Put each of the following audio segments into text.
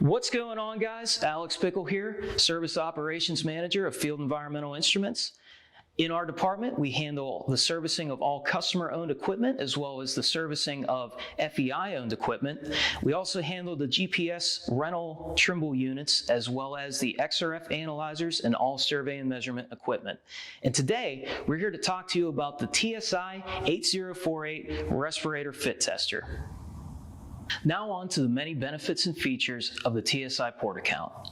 What's going on, guys? Alex Pickle here, Service Operations Manager of Field Environmental Instruments. In our department, we handle the servicing of all customer-owned equipment as well as the servicing of FEI-owned equipment. We also handle the GPS rental Trimble units as well as the XRF analyzers and all survey and measurement equipment. And today, we're here to talk to you about the TSI 8048 Respirator Fit Tester. Now on to the many benefits and features of the TSI Portacount.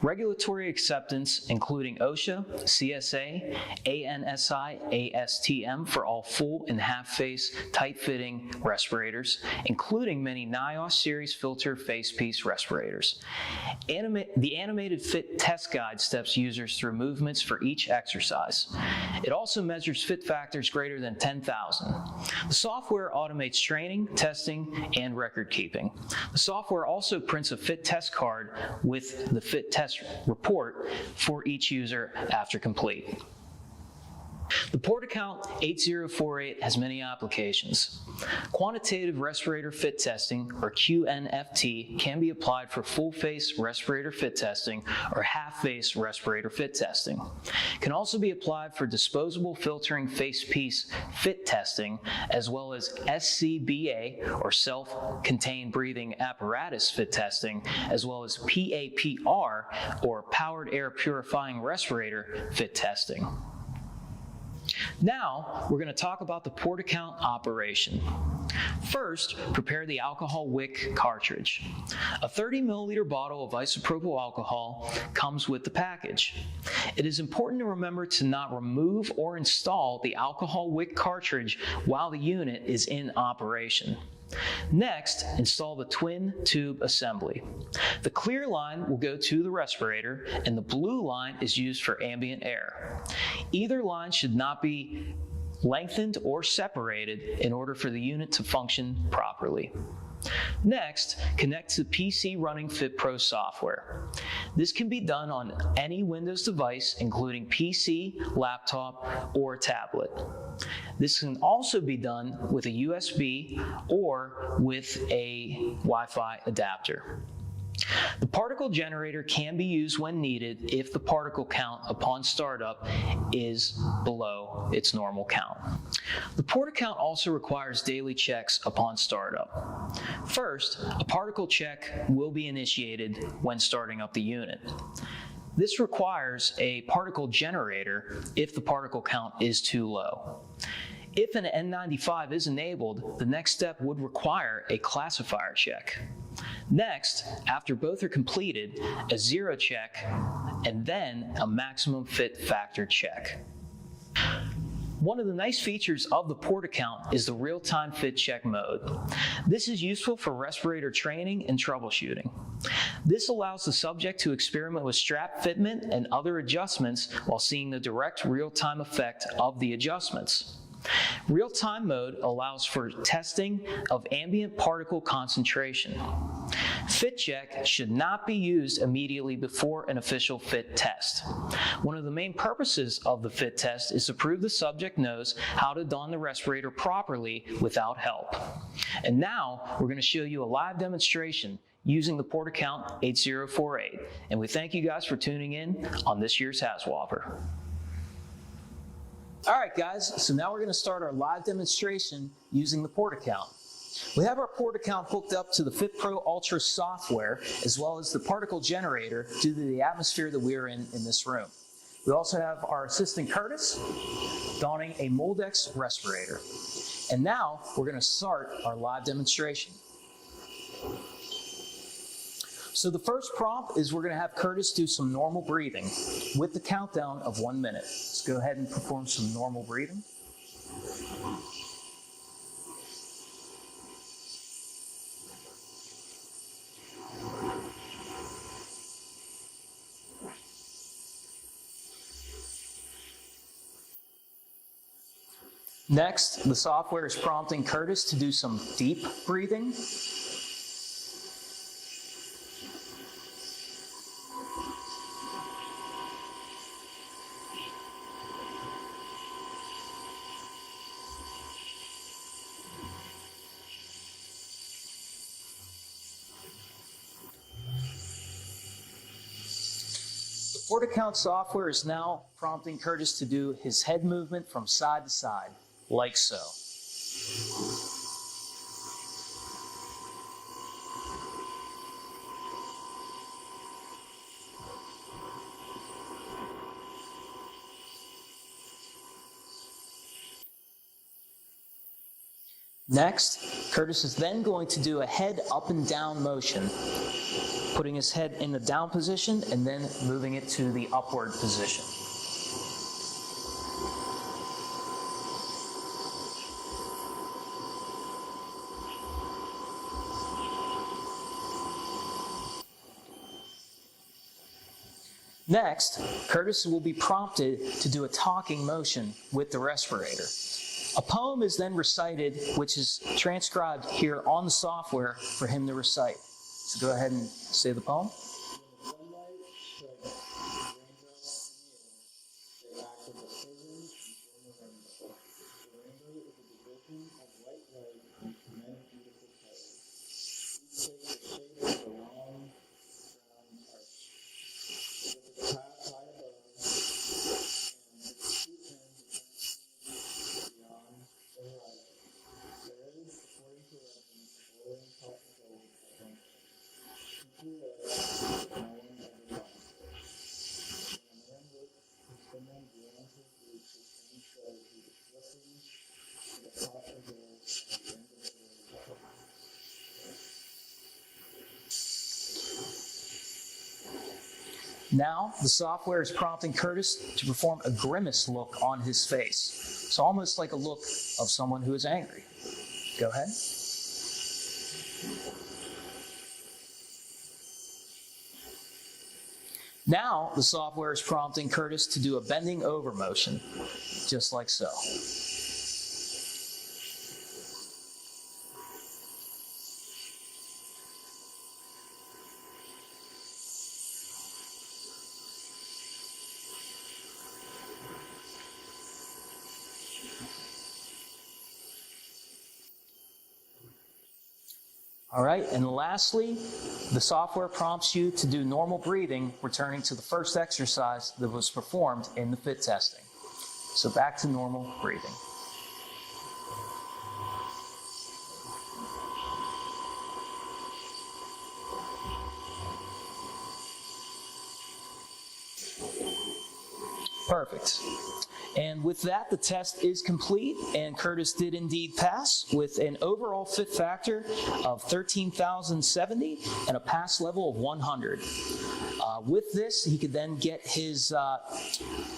Regulatory acceptance including OSHA, CSA, ANSI, ASTM for all full and half-face tight-fitting respirators, including many NIOS series filter face piece respirators. The animated fit test guide steps users through movements for each exercise. It also measures fit factors greater than 10,000. The software automates training, testing, and record keeping. The software also prints a fit test card with the fit test report for each user after complete. The Portacount 8048 has many applications. Quantitative respirator fit testing, or QNFT, can be applied for full-face respirator fit testing or half-face respirator fit testing. It can also be applied for disposable filtering face piece fit testing, as well as SCBA, or self-contained breathing apparatus fit testing, as well as PAPR, or powered air purifying respirator fit testing. Now, we're going to talk about the Portacount operation. First, prepare the alcohol wick cartridge. A 30 milliliter bottle of isopropyl alcohol comes with the package. It is important to remember to not remove or install the alcohol wick cartridge while the unit is in operation. Next, install the twin tube assembly. The clear line will go to the respirator, and the blue line is used for ambient air. Either line should not be lengthened or separated in order for the unit to function properly. Next, connect to PC running FitPro software. This can be done on any Windows device, including PC, laptop, or tablet. This can also be done with a USB or with a Wi-Fi adapter. The particle generator can be used when needed if the particle count upon startup is below its normal count. The Portacount also requires daily checks upon startup. First, a particle check will be initiated when starting up the unit. This requires a particle generator if the particle count is too low. If an N95 is enabled, the next step would require a classifier check. Next, after both are completed, a zero check, and then a maximum fit factor check. One of the nice features of the Portacount is the real-time fit check mode. This is useful for respirator training and troubleshooting. This allows the subject to experiment with strap fitment and other adjustments while seeing the direct real-time effect of the adjustments. Real-time mode allows for testing of ambient particle concentration. Fit check should not be used immediately before an official fit test. One of the main purposes of the fit test is to prove the subject knows how to don the respirator properly without help. And now we're going to show you a live demonstration using the Portacount 8048. And we thank you guys for tuning in on this year's HasWhopper. All right, guys, so now we're going to start our live demonstration using the Portacount. We have our Portacount hooked up to the FitPro Ultra software as well as the particle generator due to the atmosphere that we are in this room. We also have our assistant Curtis donning a Moldex respirator. And now we're going to start our live demonstration. So the first prompt is we're going to have Curtis do some normal breathing with the countdown of 1 minute. Let's go ahead and perform some normal breathing. Next, the software is prompting Curtis to do some deep breathing. Portacount software is now prompting Curtis to do his head movement from side to side, like so. Next, Curtis is then going to do a head up and down motion, putting his head in the down position and then moving it to the upward position. Next, Curtis will be prompted to do a talking motion with the respirator. A poem is then recited, which is transcribed here on the software for him to recite. So go ahead and say the poem. Now, the software is prompting Curtis to perform a grimace look on his face. So almost like a look of someone who is angry. Go ahead. Now, the software is prompting Curtis to do a bending over motion, just like so. All right, and lastly, the software prompts you to do normal breathing, returning to the first exercise that was performed in the fit testing. So back to normal breathing. Perfect. And with that, the test is complete, and Curtis did indeed pass with an overall fit factor of 13,070 and a pass level of 100. With this, he could then get his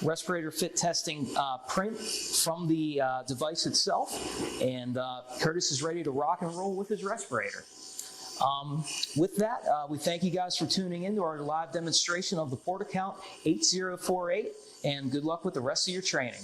respirator fit testing print from the device itself, and Curtis is ready to rock and roll with his respirator. With that, we thank you guys for tuning in to our live demonstration of the Portacount 8048, and good luck with the rest of your training.